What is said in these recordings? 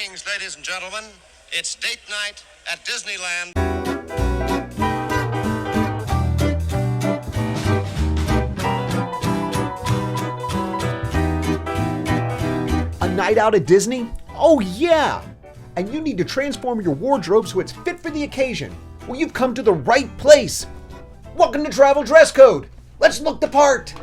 Greetings, ladies and gentlemen. It's date night at Disneyland. A night out at Disney? Oh yeah! And you need to transform your wardrobe so it's fit for the occasion. Well, you've come to the right place. Welcome to Travel Dress Code. Let's look the part.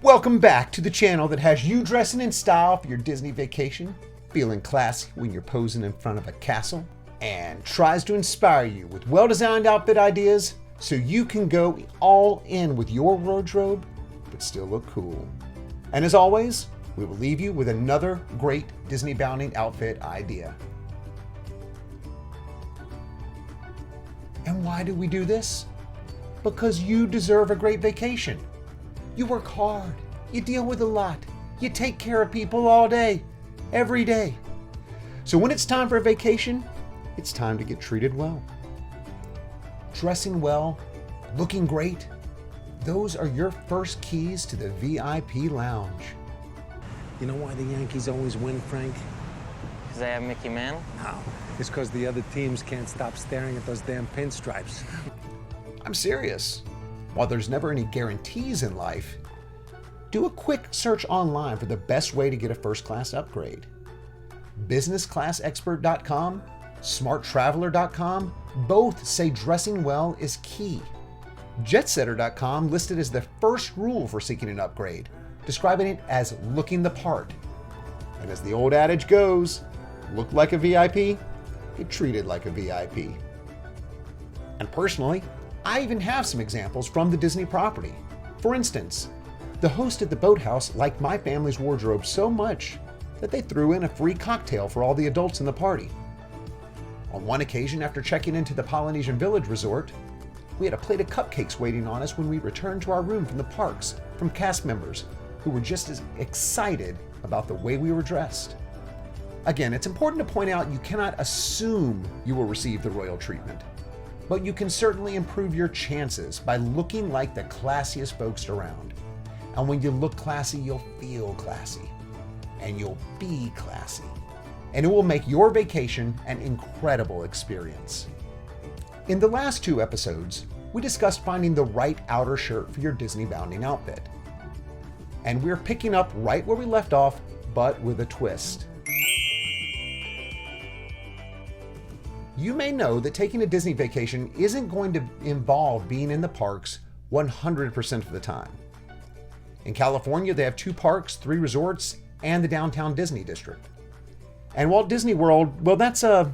Welcome back to the channel that has you dressing in style for your Disney vacation, feeling classy when you're posing in front of a castle, and tries to inspire you with well-designed outfit ideas so you can go all in with your wardrobe but still look cool. And as always, we will leave you with another great Disneybounding outfit idea. And why do we do this? Because you deserve a great vacation. You work hard, you deal with a lot, you take care of people all day, every day. So when it's time for a vacation, it's time to get treated well. Dressing well, looking great, those are your first keys to the VIP lounge. You know why the Yankees always win, Frank? Because they have Mickey Mantle? No, it's because the other teams can't stop staring at those damn pinstripes. I'm serious. While there's never any guarantees in life, do a quick search online for the best way to get a first-class upgrade. BusinessClassExpert.com, SmartTraveler.com both say dressing well is key. JetSetter.com listed as the first rule for seeking an upgrade, describing it as looking the part. And as the old adage goes, look like a VIP, get treated like a VIP. And personally, I even have some examples from the Disney property. For instance, the host at the boathouse liked my family's wardrobe so much that they threw in a free cocktail for all the adults in the party. On one occasion, after checking into the Polynesian Village Resort, we had a plate of cupcakes waiting on us when we returned to our room from the parks from cast members who were just as excited about the way we were dressed. Again, it's important to point out you cannot assume you will receive the royal treatment, but you can certainly improve your chances by looking like the classiest folks around. And when you look classy, you'll feel classy. And you'll be classy. And it will make your vacation an incredible experience. In the last two episodes, we discussed finding the right outer shirt for your Disneybounding outfit. And we're picking up right where we left off, but with a twist. You may know that taking a Disney vacation isn't going to involve being in the parks 100% of the time. In California, they have 2 parks, 3 resorts, and the downtown Disney district. And Walt Disney World, well, that's a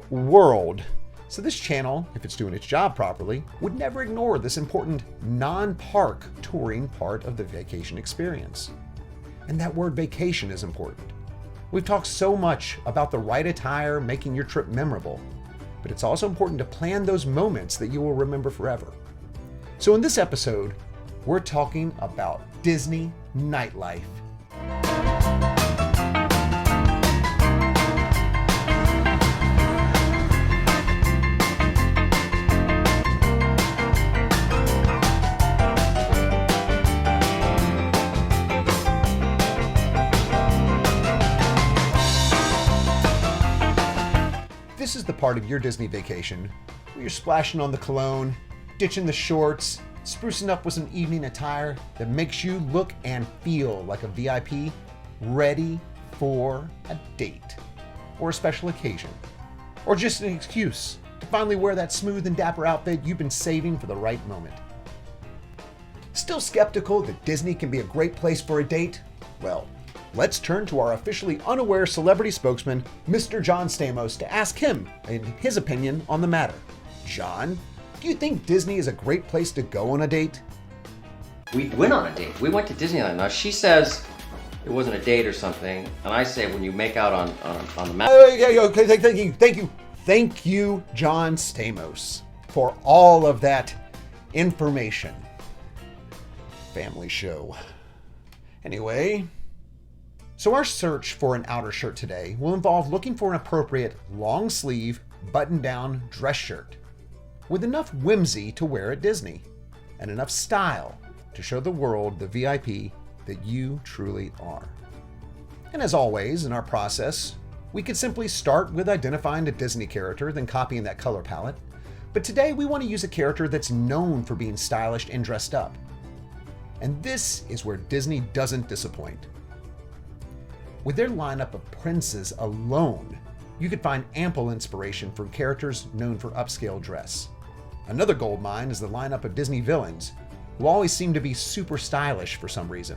world. So this channel, if it's doing its job properly, would never ignore this important non-park touring part of the vacation experience. And that word vacation is important. We've talked so much about the right attire making your trip memorable, but it's also important to plan those moments that you will remember forever. So in this episode, we're talking about Disney nightlife. This is the part of your Disney vacation where you're splashing on the cologne, ditching the shorts, sprucing up with some evening attire that makes you look and feel like a VIP, ready for a date or a special occasion, or just an excuse to finally wear that smooth and dapper outfit you've been saving for the right moment. Still skeptical that Disney can be a great place for a date? Well, let's turn to our officially unaware celebrity spokesman, Mr. John Stamos, to ask him his opinion on the matter. John, do you think Disney is a great place to go on a date? We went on a date. We went to Disneyland. Now she says it wasn't a date or something, and I say when you make out on the map. Okay, thank you, John Stamos, for all of that information. Family show. Anyway, so our search for an outer shirt today will involve looking for an appropriate long sleeve, button-down dress shirt with enough whimsy to wear at Disney and enough style to show the world the VIP that you truly are. And as always, in our process, we could simply start with identifying a Disney character, then copying that color palette. But today we want to use a character that's known for being stylish and dressed up. And this is where Disney doesn't disappoint. With their lineup of princes alone, you could find ample inspiration from characters known for upscale dress. Another goldmine is the lineup of Disney villains, who always seem to be super stylish for some reason.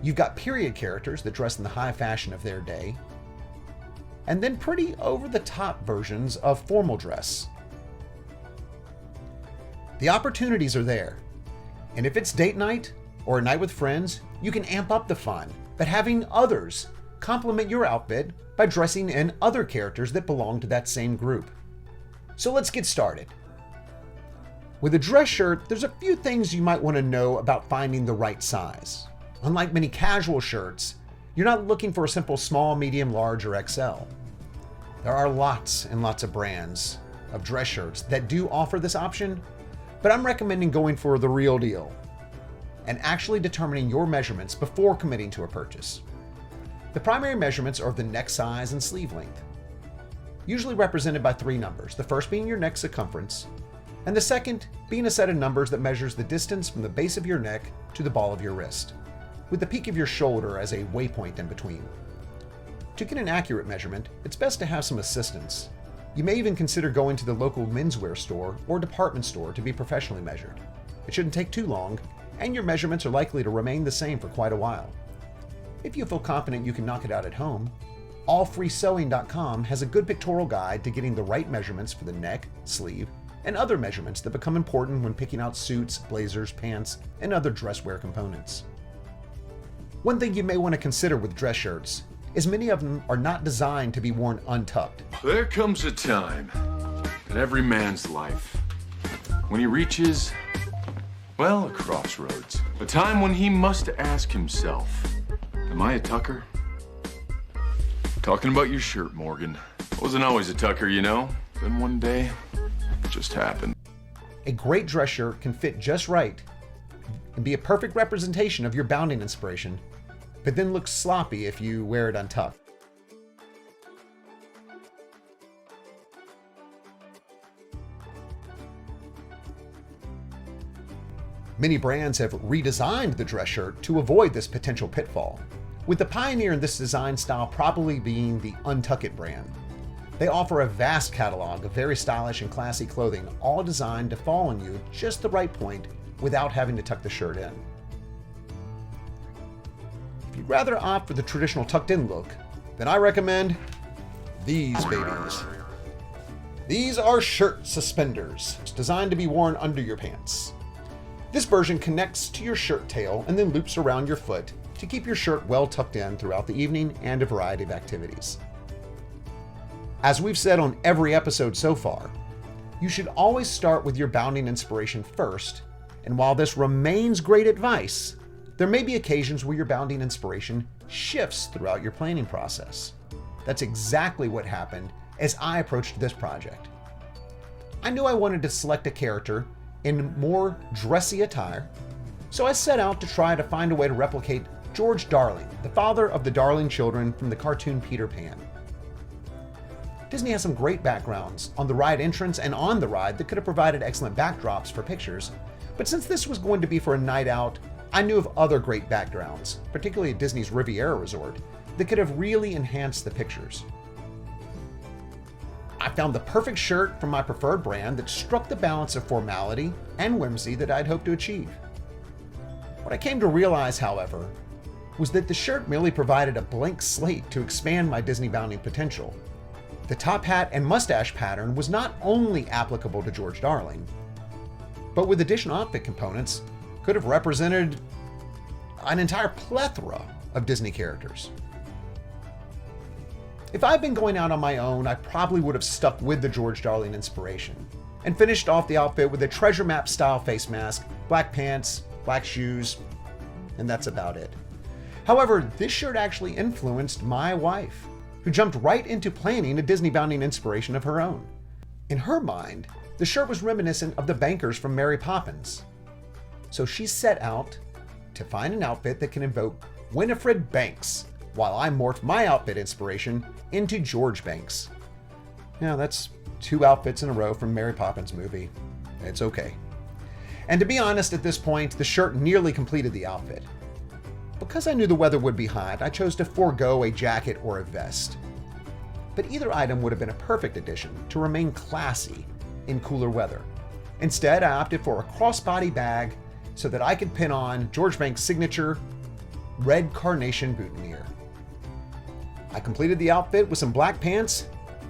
You've got period characters that dress in the high fashion of their day, and then pretty over-the-top versions of formal dress. The opportunities are there, and if it's date night or a night with friends, you can amp up the fun, but having others complement your outfit by dressing in other characters that belong to that same group. So let's get started. With a dress shirt, there's a few things you might want to know about finding the right size. Unlike many casual shirts, you're not looking for a simple small, medium, large, or XL. There are lots and lots of brands of dress shirts that do offer this option, but I'm recommending going for the real deal and actually determining your measurements before committing to a purchase. The primary measurements are the neck size and sleeve length, usually represented by 3 numbers, the first being your neck circumference, and the second being a set of numbers that measures the distance from the base of your neck to the ball of your wrist, with the peak of your shoulder as a waypoint in between. To get an accurate measurement, it's best to have some assistance. You may even consider going to the local menswear store or department store to be professionally measured. It shouldn't take too long, and your measurements are likely to remain the same for quite a while. If you feel confident you can knock it out at home, allfreesewing.com has a good pictorial guide to getting the right measurements for the neck, sleeve, and other measurements that become important when picking out suits, blazers, pants, and other dress wear components. One thing you may want to consider with dress shirts is many of them are not designed to be worn untucked. There comes a time in every man's life when he reaches, well, a crossroads. A time when he must ask himself, am I a tucker? Talking about your shirt, Morgan. I wasn't always a tucker, you know. Then one day, it just happened. A great dress shirt can fit just right and be a perfect representation of your bounding inspiration, but then looks sloppy if you wear it untucked. Many brands have redesigned the dress shirt to avoid this potential pitfall, with the pioneer in this design style probably being the Untuck It brand. They offer a vast catalog of very stylish and classy clothing, all designed to fall on you at just the right point without having to tuck the shirt in. If you'd rather opt for the traditional tucked-in look, then I recommend these babies. These are shirt suspenders. It's designed to be worn under your pants. This version connects to your shirt tail and then loops around your foot to keep your shirt well tucked in throughout the evening and a variety of activities. As we've said on every episode so far, you should always start with your bounding inspiration first, and while this remains great advice, there may be occasions where your bounding inspiration shifts throughout your planning process. That's exactly what happened as I approached this project. I knew I wanted to select a character in more dressy attire, so I set out to try to find a way to replicate George Darling, the father of the Darling children from the cartoon Peter Pan. Disney has some great backgrounds on the ride entrance and on the ride that could have provided excellent backdrops for pictures, but since this was going to be for a night out, I knew of other great backgrounds, particularly at Disney's Riviera Resort, that could have really enhanced the pictures. I found the perfect shirt from my preferred brand that struck the balance of formality and whimsy that I'd hoped to achieve. What I came to realize, however, was that the shirt merely provided a blank slate to expand my Disneybounding potential. The top hat and mustache pattern was not only applicable to George Darling, but with additional outfit components, could have represented an entire plethora of Disney characters. If I'd been going out on my own, I probably would have stuck with the George Darling inspiration and finished off the outfit with a treasure map style face mask, black pants, black shoes, and that's about it. However, this shirt actually influenced my wife, who jumped right into planning a Disneybounding inspiration of her own. In her mind, the shirt was reminiscent of the bankers from Mary Poppins. so she set out to find an outfit that can invoke Winifred Banks, while I morphed my outfit inspiration into George Banks. Yeah, that's 2 outfits in a row from Mary Poppins movie. It's okay. And to be honest, at this point, the shirt nearly completed the outfit. Because I knew the weather would be hot, I chose to forego a jacket or a vest. But either item would have been a perfect addition to remain classy in cooler weather. Instead, I opted for a crossbody bag so that I could pin on George Banks' signature red carnation boutonniere. I completed the outfit with some black pants,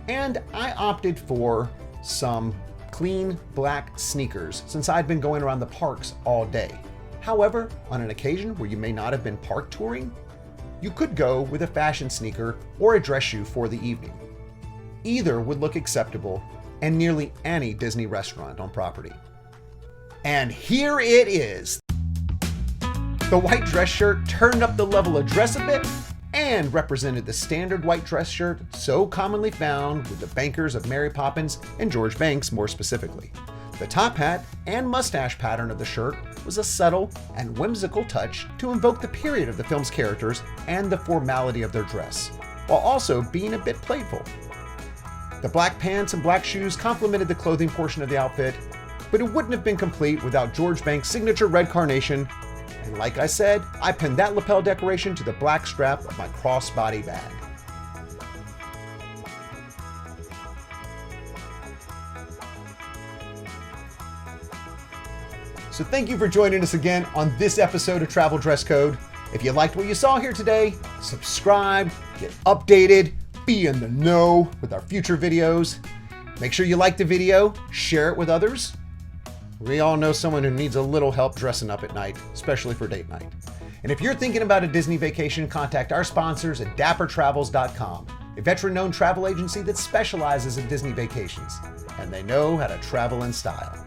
and I opted for some clean black sneakers since I'd been going around the parks all day. However, on an occasion where you may not have been park touring, you could go with a fashion sneaker or a dress shoe for the evening. Either would look acceptable in nearly any Disney restaurant on property. And here it is. The white dress shirt turned up the level of dress a bit and represented the standard white dress shirt so commonly found with the bankers of Mary Poppins and George Banks more specifically. The top hat and mustache pattern of the shirt was a subtle and whimsical touch to invoke the period of the film's characters and the formality of their dress, while also being a bit playful. The black pants and black shoes complemented the clothing portion of the outfit, but it wouldn't have been complete without George Banks' signature red carnation, and like I said, I pinned that lapel decoration to the black strap of my crossbody bag. So thank you for joining us again on this episode of Travel Dress Code. If you liked what you saw here today, subscribe, get updated, be in the know with our future videos. Make sure you like the video, share it with others. We all know someone who needs a little help dressing up at night, especially for date night. And if you're thinking about a Disney vacation, contact our sponsors at dappertravels.com, a veteran-known travel agency that specializes in Disney vacations, and they know how to travel in style.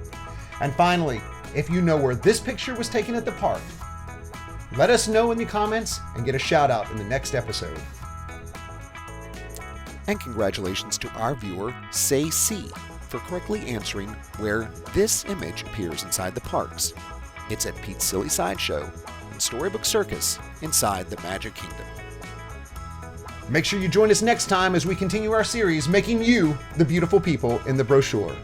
And finally, if you know where this picture was taken at the park, let us know in the comments and get a shout out in the next episode. And congratulations to our viewer, Say C, for correctly answering where this image appears inside the parks. It's at Pete's Silly Sideshow and Storybook Circus inside the Magic Kingdom. Make sure you join us next time as we continue our series, making you the beautiful people in the brochure.